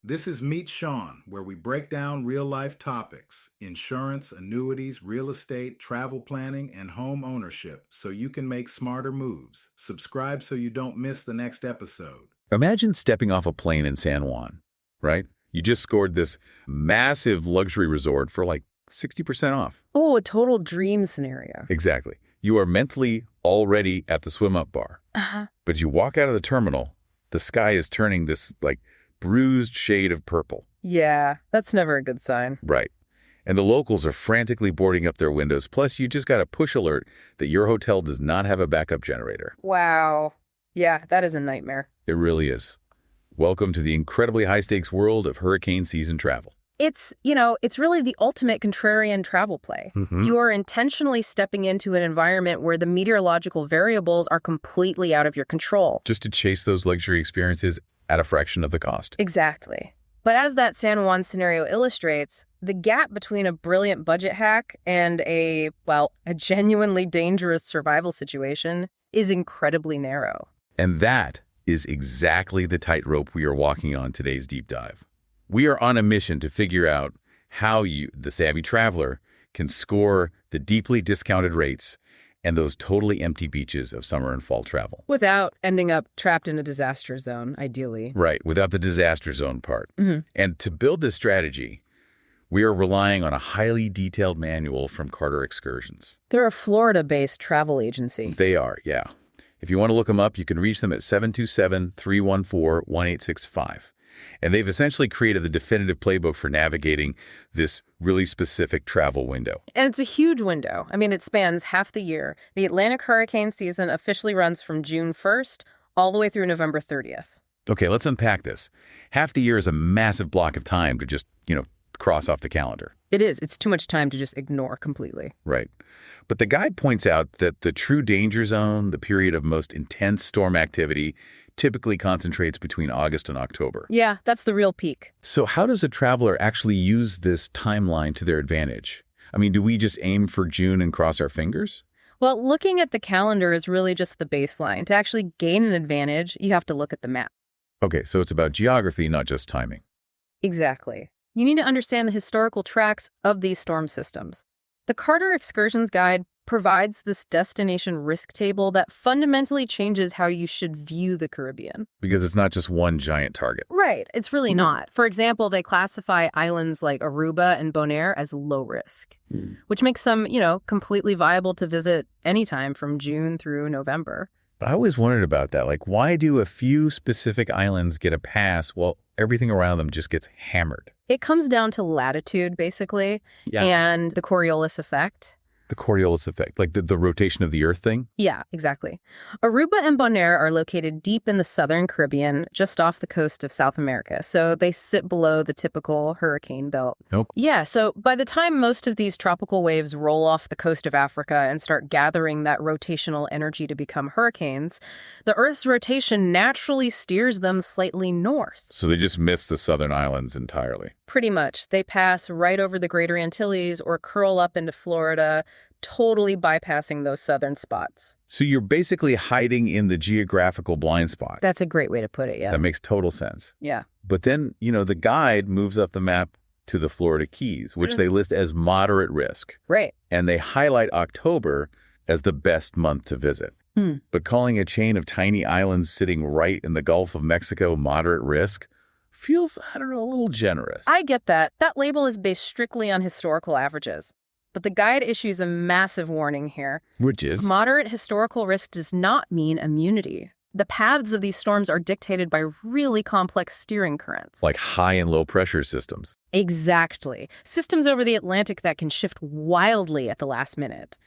This is Meet Sean, where we break down real life topics insurance, annuities, real estate, travel planning, and home ownership so you can make smarter moves. Subscribe so you don't miss the next episode. Imagine stepping off a plane in San Juan, right? You just scored this massive luxury resort for like 60% off. Oh, a total dream scenario. Exactly. You are mentally already at the swim-up bar. But as you walk out of the terminal, the sky is turning this like bruised shade of purple. Yeah, that's never a good sign. Right. And the locals are frantically boarding up their windows. Plus, you just got a push alert that your hotel does not have a backup generator. Wow. Yeah, that is a nightmare. It really is. Welcome to the incredibly high-stakes world of hurricane season travel. It's really the ultimate contrarian travel play. You are intentionally stepping into an environment where the meteorological variables are completely out of your control. Just to chase those luxury experiences at a fraction of the cost. Exactly. But as that San Juan scenario illustrates, the gap between a brilliant budget hack and a genuinely dangerous survival situation is incredibly narrow. And that is exactly the tightrope we are walking on today's deep dive. We are on a mission to figure out how you, the savvy traveler, can score the deeply discounted rates and those totally empty beaches of summer and fall travel. Without ending up trapped in a disaster zone, ideally. Right, without the disaster zone part. And to build this strategy, we are relying on a highly detailed manual from Carter Excursions. They're a Florida-based travel agency. They are, yeah. If you want to look them up, you can reach them at 727-314-1865. And they've essentially created the definitive playbook for navigating this really specific travel window. And it's a huge window. I mean, it spans half the year. The Atlantic hurricane season officially runs from June 1st all the way through November 30th. Okay, let's unpack this. Half the year is a massive block of time to just, cross off the calendar. It is. It's too much time to just ignore completely. Right. But the guide points out that the true danger zone, the period of most intense storm activity, typically concentrates between August and October. Yeah, that's the real peak. So how does a traveler actually use this timeline to their advantage? I mean, do we just aim for June and cross our fingers? Well, looking at the calendar is really just the baseline. To actually gain an advantage, you have to look at the map. Okay, so it's about geography, not just timing. Exactly. You need to understand the historical tracks of these storm systems. The Carter Excursions Guide provides this destination risk table that fundamentally changes how you should view the Caribbean. Because it's not just one giant target. Right. It's really not. For example, they classify islands like Aruba and Bonaire as low risk, which makes them, completely viable to visit anytime from June through November. But I always wondered about that. Like, why do a few specific islands get a pass while everything around them just gets hammered? It comes down to latitude, basically, and the Coriolis effect. The Coriolis effect, like the rotation of the Earth thing? Yeah, exactly. Aruba and Bonaire are located deep in the southern Caribbean, just off the coast of South America. So they sit below the typical hurricane belt. Nope. Yeah, so by the time most of these tropical waves roll off the coast of Africa and start gathering that rotational energy to become hurricanes, the Earth's rotation naturally steers them slightly north. So they just miss the southern islands entirely. Pretty much. They pass right over the Greater Antilles or curl up into Florida, totally bypassing those southern spots. So you're basically hiding in the geographical blind spot. That's a great way to put it, yeah. That makes total sense. Yeah. But then, the guide moves up the map to the Florida Keys, which they list as moderate risk. Right. And they highlight October as the best month to visit. But calling a chain of tiny islands sitting right in the Gulf of Mexico moderate risk feels, a little generous. I get that. That label is based strictly on historical averages. But the guide issues a massive warning here. Which is? Moderate historical risk does not mean immunity. The paths of these storms are dictated by really complex steering currents. Like high and low pressure systems. Exactly. Systems over the Atlantic that can shift wildly at the last minute.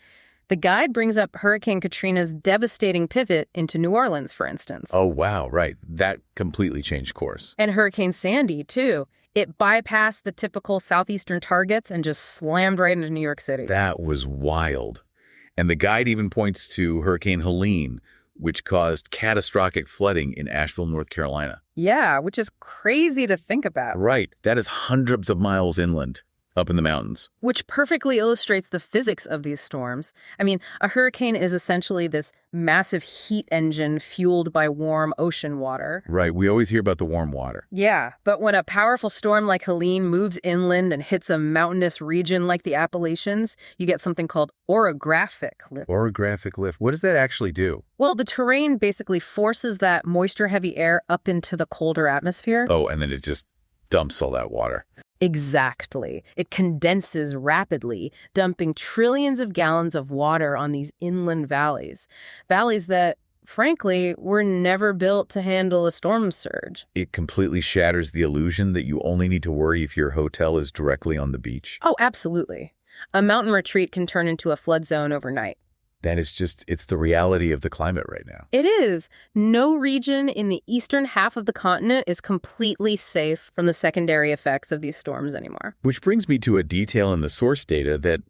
The guide brings up Hurricane Katrina's devastating pivot into New Orleans, for instance. Oh, wow, right. That completely changed course. And Hurricane Sandy, too. It bypassed the typical southeastern targets and just slammed right into New York City. That was wild. And the guide even points to Hurricane Helene, which caused catastrophic flooding in Asheville, North Carolina. Yeah, which is crazy to think about. Right. That is hundreds of miles inland. Up in the mountains. which perfectly illustrates the physics of these storms. I mean, a hurricane is essentially this massive heat engine fueled by warm ocean water. Right, we always hear about the warm water. Yeah, but when a powerful storm like Helene moves inland and hits a mountainous region like the Appalachians, you get something called orographic lift. Orographic lift. What does that actually do? Well, the terrain basically forces that moisture-heavy air up into the colder atmosphere. Oh, and then it just dumps all that water. Exactly. It condenses rapidly, dumping trillions of gallons of water on these inland valleys. Valleys that, frankly, were never built to handle a storm surge. It completely shatters the illusion that you only need to worry if your hotel is directly on the beach. Oh, absolutely. A mountain retreat can turn into a flood zone overnight. That is just, it's the reality of the climate right now. It is. No region in the eastern half of the continent is completely safe from the secondary effects of these storms anymore. Which brings me to a detail in the source data that,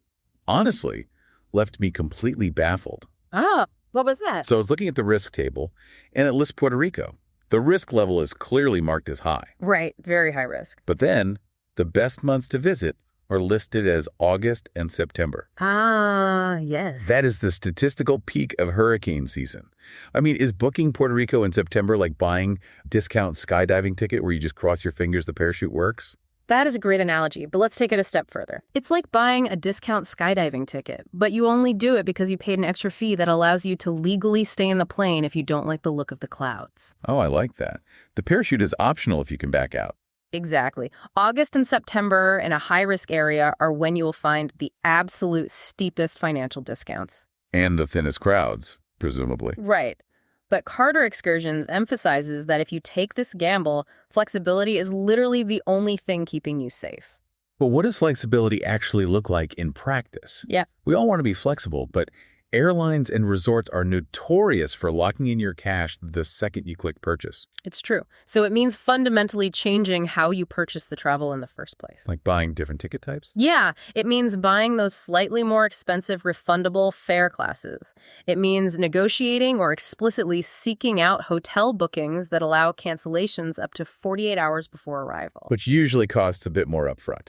honestly, left me completely baffled. Ah, what was that? So I was looking at the risk table, and it lists Puerto Rico. The risk level is clearly marked as high. Right, very high risk. But then, the best months to visit are listed as August and September. Ah, yes. That is the statistical peak of hurricane season. I mean, is booking Puerto Rico in September like buying a discount skydiving ticket where you just cross your fingers the parachute works? That is a great analogy, but let's take it a step further. It's like buying a discount skydiving ticket, but you only do it because you paid an extra fee that allows you to legally stay in the plane if you don't like the look of the clouds. Oh, I like that. The parachute is optional if you can back out. Exactly. August and September in a high-risk area are when you will find the absolute steepest financial discounts. And the thinnest crowds, presumably. Right. But Carter Excursions emphasizes that if you take this gamble, flexibility is literally the only thing keeping you safe. But what does flexibility actually look like in practice? Yeah. We all want to be flexible, but airlines and resorts are notorious for locking in your cash the second you click purchase. It's true. So it means fundamentally changing how you purchase the travel in the first place. Like buying different ticket types? Yeah, it means buying those slightly more expensive refundable fare classes. It means negotiating or explicitly seeking out hotel bookings that allow cancellations up to 48 hours before arrival. Which usually costs a bit more upfront.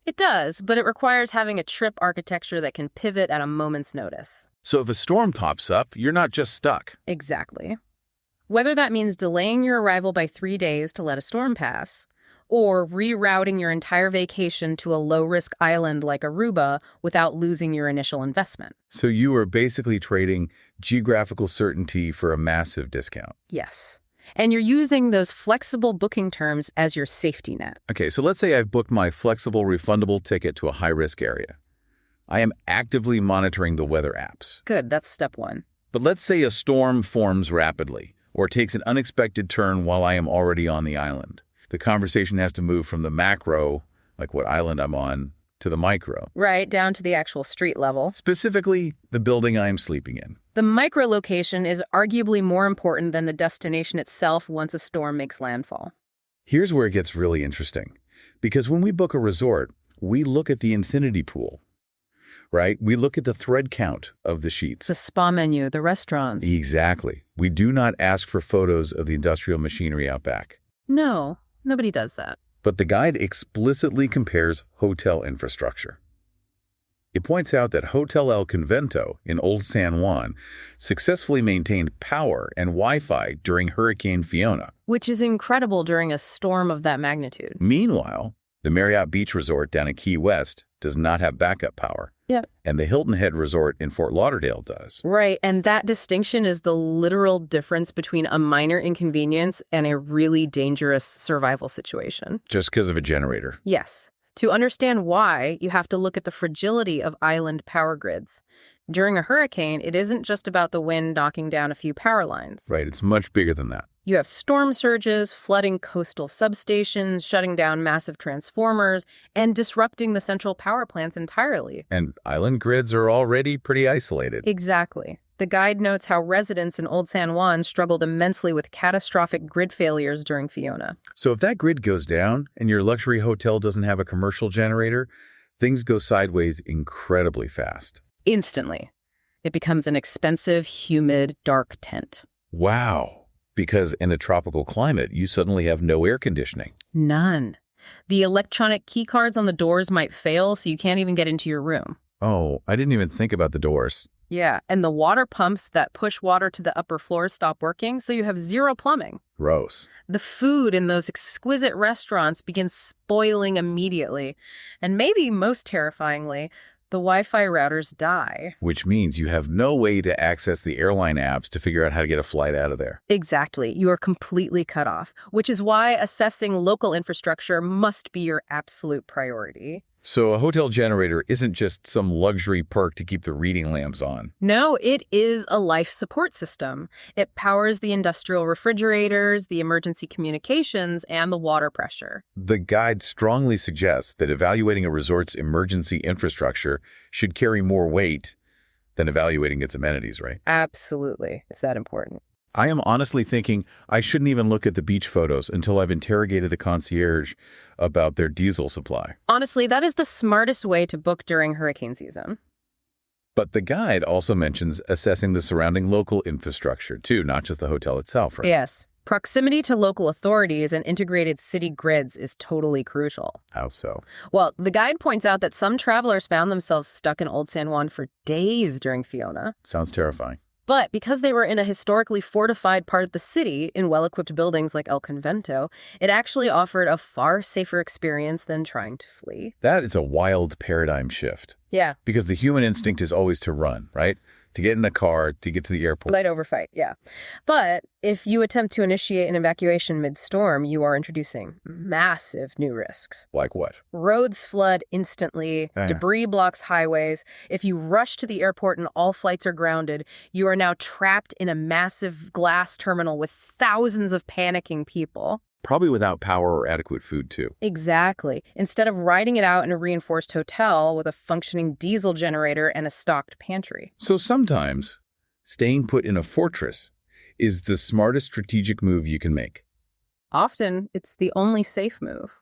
It does, but it requires having a trip architecture that can pivot at a moment's notice. So if a storm pops up, you're not just stuck. Exactly. Whether that means delaying your arrival by 3 days to let a storm pass, or rerouting your entire vacation to a low-risk island like Aruba without losing your initial investment. So you are basically trading geographical certainty for a massive discount. Yes. And you're using those flexible booking terms as your safety net. Okay, so let's say I've booked my flexible refundable ticket to a high-risk area. I am actively monitoring the weather apps. Good, that's step one. But let's say a storm forms rapidly or takes an unexpected turn while I am already on the island. The conversation has to move from the macro, like what island I'm on, to the micro. Right, down to the actual street level. Specifically, the building I am sleeping in. The micro location is arguably more important than the destination itself once a storm makes landfall. Here's where it gets really interesting. Because when we book a resort, we look at the infinity pool, right? We look at the thread count of the sheets. The spa menu, the restaurants. Exactly. We do not ask for photos of the industrial machinery out back. No, nobody does that. But the guide explicitly compares hotel infrastructure. It points out that Hotel El Convento in Old San Juan successfully maintained power and Wi-Fi during Hurricane Fiona. Which is incredible during a storm of that magnitude. Meanwhile, the Marriott Beach Resort down in Key West does not have backup power. Yep. And the Hilton Head Resort in Fort Lauderdale does. Right, and that distinction is the literal difference between a minor inconvenience and a really dangerous survival situation. Just because of a generator. Yes. To understand why, you have to look at the fragility of island power grids. During a hurricane, it isn't just about the wind knocking down a few power lines. Right, it's much bigger than that. You have storm surges, flooding coastal substations, shutting down massive transformers, and disrupting the central power plants entirely. And island grids are already pretty isolated. Exactly. The guide notes how residents in Old San Juan struggled immensely with catastrophic grid failures during Fiona. So if that grid goes down and your luxury hotel doesn't have a commercial generator, things go sideways incredibly fast. Instantly. It becomes an expensive, humid, dark tent. Wow. Because in a tropical climate, you suddenly have no air conditioning. None. The electronic key cards on the doors might fail, so you can't even get into your room. Oh, I didn't even think about the doors. Yeah, and the water pumps that push water to the upper floors stop working, so you have zero plumbing. Gross. The food in those exquisite restaurants begins spoiling immediately. And maybe most terrifyingly, the Wi-Fi routers die. Which means you have no way to access the airline apps to figure out how to get a flight out of there. Exactly. You are completely cut off, which is why assessing local infrastructure must be your absolute priority. So a hotel generator isn't just some luxury perk to keep the reading lamps on. No, it is a life support system. It powers the industrial refrigerators, the emergency communications, and the water pressure. The guide strongly suggests that evaluating a resort's emergency infrastructure should carry more weight than evaluating its amenities, right? Absolutely. It's that important. I am honestly thinking I shouldn't even look at the beach photos until I've interrogated the concierge about their diesel supply. Honestly, that is the smartest way to book during hurricane season. But the guide also mentions assessing the surrounding local infrastructure, too, not just the hotel itself, right? Yes. Proximity to local authorities and integrated city grids is totally crucial. How so? Well, the guide points out that some travelers found themselves stuck in Old San Juan for days during Fiona. Sounds terrifying. But because they were in a historically fortified part of the city, in well-equipped buildings like El Convento, it actually offered a far safer experience than trying to flee. That is a wild paradigm shift. Yeah. Because the human instinct is always to run, right? To get in a car, to get to the airport. Light overfight, yeah. But if you attempt to initiate an evacuation mid-storm, you are introducing massive new risks. Like what? Roads flood instantly, debris blocks highways. If you rush to the airport and all flights are grounded, you are now trapped in a massive glass terminal with thousands of panicking people. Probably without power or adequate food, too. Exactly. Instead of riding it out in a reinforced hotel with a functioning diesel generator and a stocked pantry. So sometimes, staying put in a fortress is the smartest strategic move you can make. Often, it's the only safe move.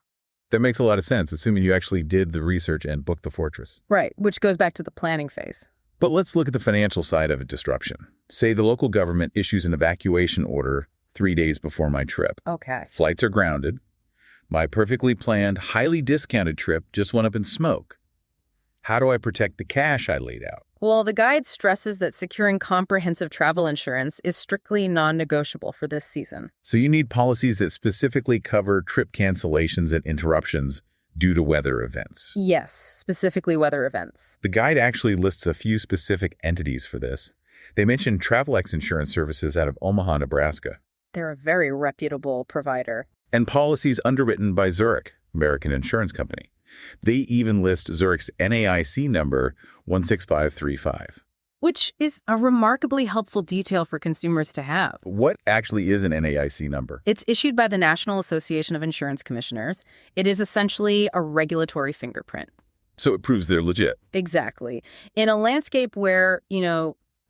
That makes a lot of sense, assuming you actually did the research and booked the fortress. Right, which goes back to the planning phase. But let's look at the financial side of a disruption. Say the local government issues an evacuation order 3 days before my trip. Okay. Flights are grounded. My perfectly planned, highly discounted trip just went up in smoke. How do I protect the cash I laid out? Well, the guide stresses that securing comprehensive travel insurance is strictly non-negotiable for this season. So you need policies that specifically cover trip cancellations and interruptions due to weather events. Yes, specifically weather events. The guide actually lists a few specific entities for this. They mention TravelX Insurance Services out of Omaha, Nebraska. They're a very reputable provider. And policies underwritten by Zurich, American Insurance Company. They even list Zurich's NAIC number 16535. Which is a remarkably helpful detail for consumers to have. What actually is an NAIC number? It's issued by the National Association of Insurance Commissioners. It is essentially a regulatory fingerprint. So it proves they're legit. Exactly. In a landscape where,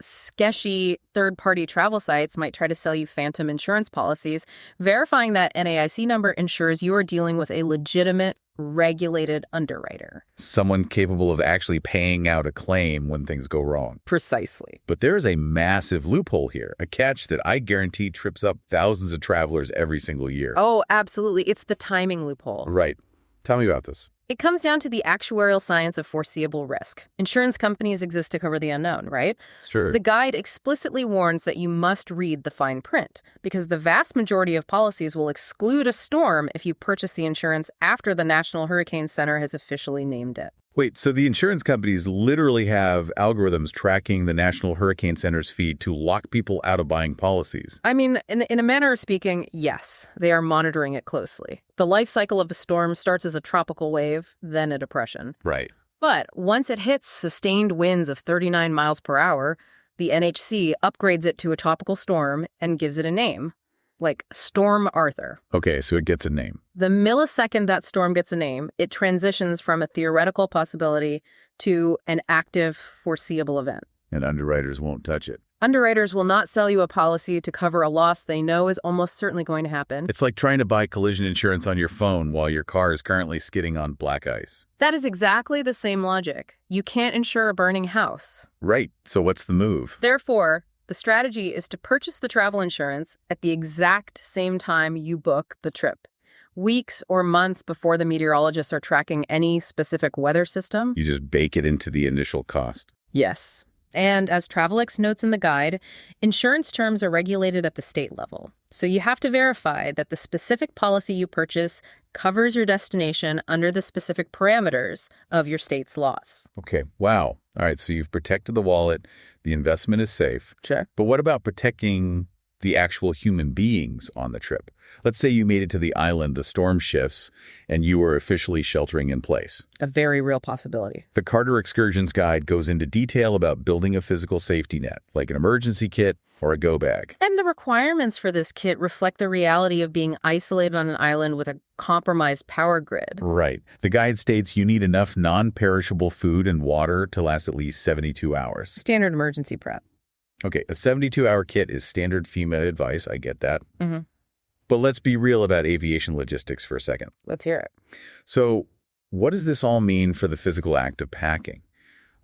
sketchy third-party travel sites might try to sell you phantom insurance policies, verifying that NAIC number ensures you are dealing with a legitimate, regulated underwriter. Someone capable of actually paying out a claim when things go wrong. Precisely. But there is a massive loophole here, a catch that I guarantee trips up thousands of travelers every single year. Oh, absolutely. It's the timing loophole. Right. Tell me about this. It comes down to the actuarial science of foreseeable risk. Insurance companies exist to cover the unknown, right? Sure. The guide explicitly warns that you must read the fine print, because the vast majority of policies will exclude a storm if you purchase the insurance after the National Hurricane Center has officially named it. Wait, so the insurance companies literally have algorithms tracking the National Hurricane Center's feed to lock people out of buying policies? I mean, in a manner of speaking, yes, they are monitoring it closely. The life cycle of a storm starts as a tropical wave, then a depression. Right. But once it hits sustained winds of 39 miles per hour, the NHC upgrades it to a tropical storm and gives it a name, like Storm Arthur. Okay, so it gets a name. The millisecond that storm gets a name, it transitions from a theoretical possibility to an active, foreseeable event. And underwriters won't touch it. Underwriters will not sell you a policy to cover a loss they know is almost certainly going to happen. It's like trying to buy collision insurance on your phone while your car is currently skidding on black ice. That is exactly the same logic. You can't insure a burning house. Right. So what's the move? Therefore, the strategy is to purchase the travel insurance at the exact same time you book the trip, weeks or months before the meteorologists are tracking any specific weather system. You just bake it into the initial cost. Yes. And as Travelex notes in the guide, insurance terms are regulated at the state level. So you have to verify that the specific policy you purchase covers your destination under the specific parameters of your state's laws. Okay, wow. All right, so you've protected the wallet, the investment is safe. Check. But what about protecting the actual human beings on the trip? Let's say you made it to the island, the storm shifts, and you were officially sheltering in place. A very real possibility. The Carter Excursions Guide goes into detail about building a physical safety net, like an emergency kit or a go bag. And the requirements for this kit reflect the reality of being isolated on an island with a compromised power grid. Right. The guide states you need enough non-perishable food and water to last at least 72 hours. Standard emergency prep. Okay, a 72-hour kit is standard FEMA advice. I get that. Mm-hmm. But let's be real about aviation logistics for a second. Let's hear it. So what does this all mean for the physical act of packing?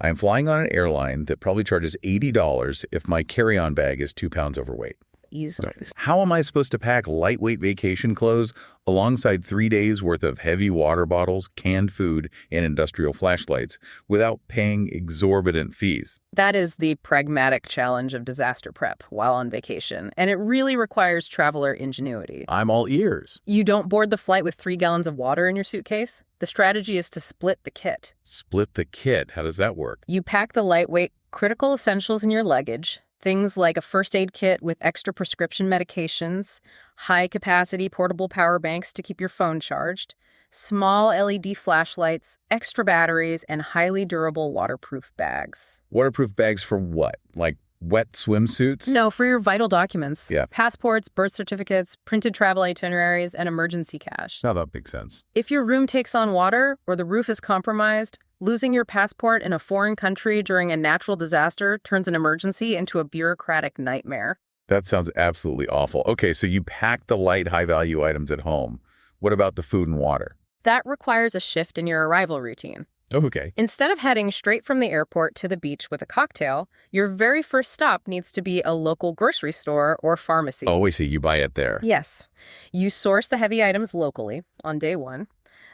I am flying on an airline that probably charges $80 if my carry-on bag is 2 pounds overweight. Easily. How am I supposed to pack lightweight vacation clothes alongside 3 days worth of heavy water bottles, canned food, and industrial flashlights without paying exorbitant fees? That is the pragmatic challenge of disaster prep while on vacation, and it really requires traveler ingenuity. I'm all ears. You don't board the flight with 3 gallons of water in your suitcase. The strategy is to split the kit. Split the kit. How does that work? You pack the lightweight, critical essentials in your luggage, things like a first aid kit with extra prescription medications, high-capacity portable power banks to keep your phone charged, small LED flashlights, extra batteries, and highly durable waterproof bags. Waterproof bags for what? Like wet swimsuits? No, for your vital documents. Yeah. Passports, birth certificates, printed travel itineraries, and emergency cash. Now that makes sense. If your room takes on water or the roof is compromised, losing your passport in a foreign country during a natural disaster turns an emergency into a bureaucratic nightmare. That sounds absolutely awful. Okay, so you pack the light, high-value items at home. What about the food and water? That requires a shift in your arrival routine. Oh, okay. Instead of heading straight from the airport to the beach with a cocktail, your very first stop needs to be a local grocery store or pharmacy. Oh, I see. You buy it there. Yes. You source the heavy items locally on day one.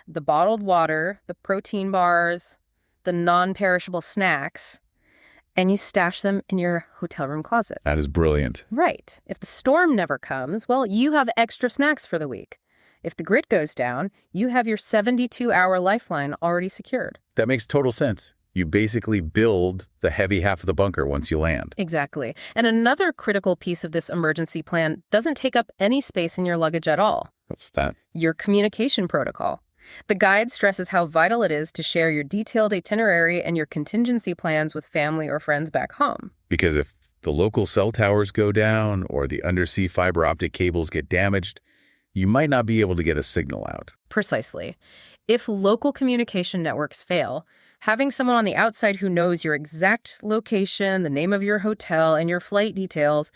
The bottled water, the protein bars, the non-perishable snacks, and you stash them in your hotel room closet. That is brilliant. Right. If the storm never comes, well, you have extra snacks for the week. If the grid goes down, you have your 72-hour lifeline already secured. That makes total sense. You basically build the heavy half of the bunker once you land. Exactly. And another critical piece of this emergency plan doesn't take up any space in your luggage at all. What's that? Your communication protocol. The guide stresses how vital it is to share your detailed itinerary and your contingency plans with family or friends back home. Because if the local cell towers go down or the undersea fiber optic cables get damaged, you might not be able to get a signal out. Precisely. If local communication networks fail, having someone on the outside who knows your exact location, the name of your hotel, and your flight details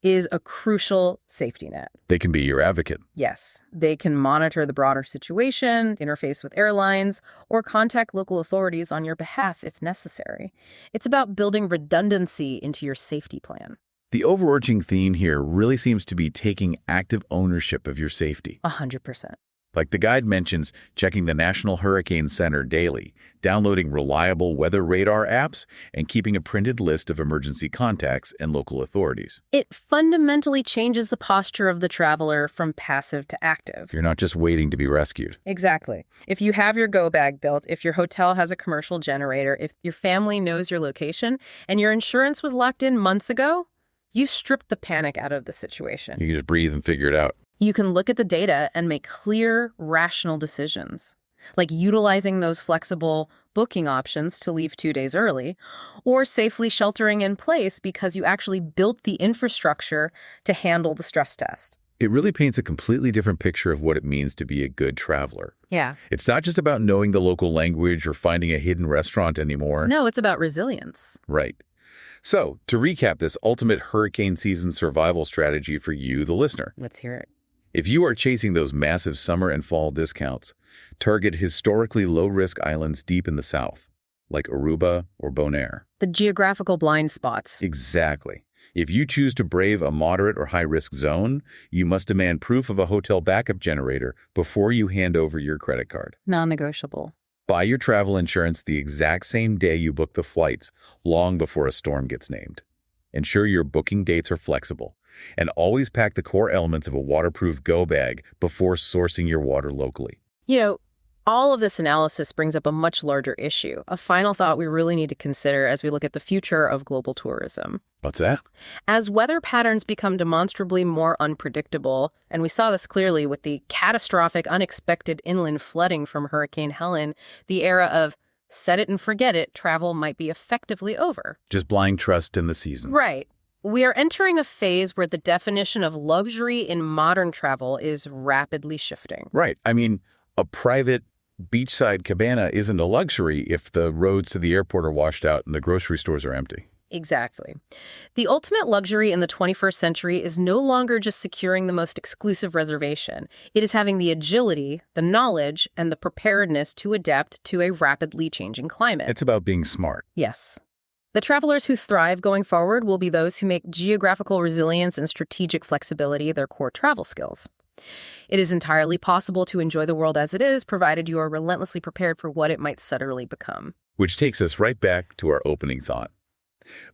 is a crucial safety net. They can be your advocate. Yes, they can monitor the broader situation, interface with airlines, or contact local authorities on your behalf if necessary. It's about building redundancy into your safety plan. The overarching theme here really seems to be taking active ownership of your safety. 100%. Like the guide mentions, checking the National Hurricane Center daily, downloading reliable weather radar apps, and keeping a printed list of emergency contacts and local authorities. It fundamentally changes the posture of the traveler from passive to active. You're not just waiting to be rescued. Exactly. If you have your go bag built, if your hotel has a commercial generator, if your family knows your location, and your insurance was locked in months ago, you stripped the panic out of the situation. You can just breathe and figure it out. You can look at the data and make clear, rational decisions, like utilizing those flexible booking options to leave 2 days early, or safely sheltering in place because you actually built the infrastructure to handle the stress test. It really paints a completely different picture of what it means to be a good traveler. Yeah. It's not just about knowing the local language or finding a hidden restaurant anymore. No, it's about resilience. Right. So, to recap this ultimate hurricane season survival strategy for you, the listener. Let's hear it. If you are chasing those massive summer and fall discounts, target historically low-risk islands deep in the south, like Aruba or Bonaire. The geographical blind spots. Exactly. If you choose to brave a moderate or high-risk zone, you must demand proof of a hotel backup generator before you hand over your credit card. Non-negotiable. Buy your travel insurance the exact same day you book the flights, long before a storm gets named. Ensure your booking dates are flexible, and always pack the core elements of a waterproof go bag before sourcing your water locally. You know, all of this analysis brings up a much larger issue, a final thought we really need to consider as we look at the future of global tourism. What's that? As weather patterns become demonstrably more unpredictable, and we saw this clearly with the catastrophic, unexpected inland flooding from Hurricane Helen, the era of set it and forget it travel might be effectively over. Just blind trust in the season. Right. We are entering a phase where the definition of luxury in modern travel is rapidly shifting. Right. I mean, a private beachside cabana isn't a luxury if the roads to the airport are washed out and the grocery stores are empty. Exactly. The ultimate luxury in the 21st century is no longer just securing the most exclusive reservation. It is having the agility, the knowledge, and the preparedness to adapt to a rapidly changing climate. It's about being smart. Yes. The travelers who thrive going forward will be those who make geographical resilience and strategic flexibility their core travel skills. It is entirely possible to enjoy the world as it is, provided you are relentlessly prepared for what it might suddenly become. Which takes us right back to our opening thought.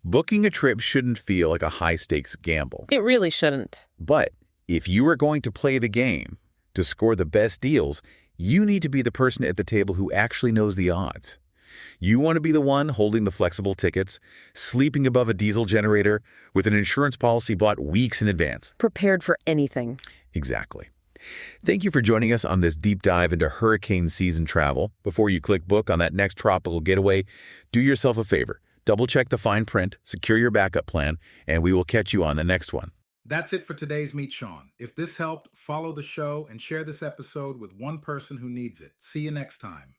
Booking a trip shouldn't feel like a high-stakes gamble. It really shouldn't. But if you are going to play the game, to score the best deals, you need to be the person at the table who actually knows the odds. You want to be the one holding the flexible tickets, sleeping above a diesel generator, with an insurance policy bought weeks in advance. Prepared for anything. Exactly. Thank you for joining us on this deep dive into hurricane season travel. Before you click book on that next tropical getaway, do yourself a favor. Double-check the fine print, secure your backup plan, and we will catch you on the next one. That's it for today's Meet Sean. If this helped, follow the show and share this episode with one person who needs it. See you next time.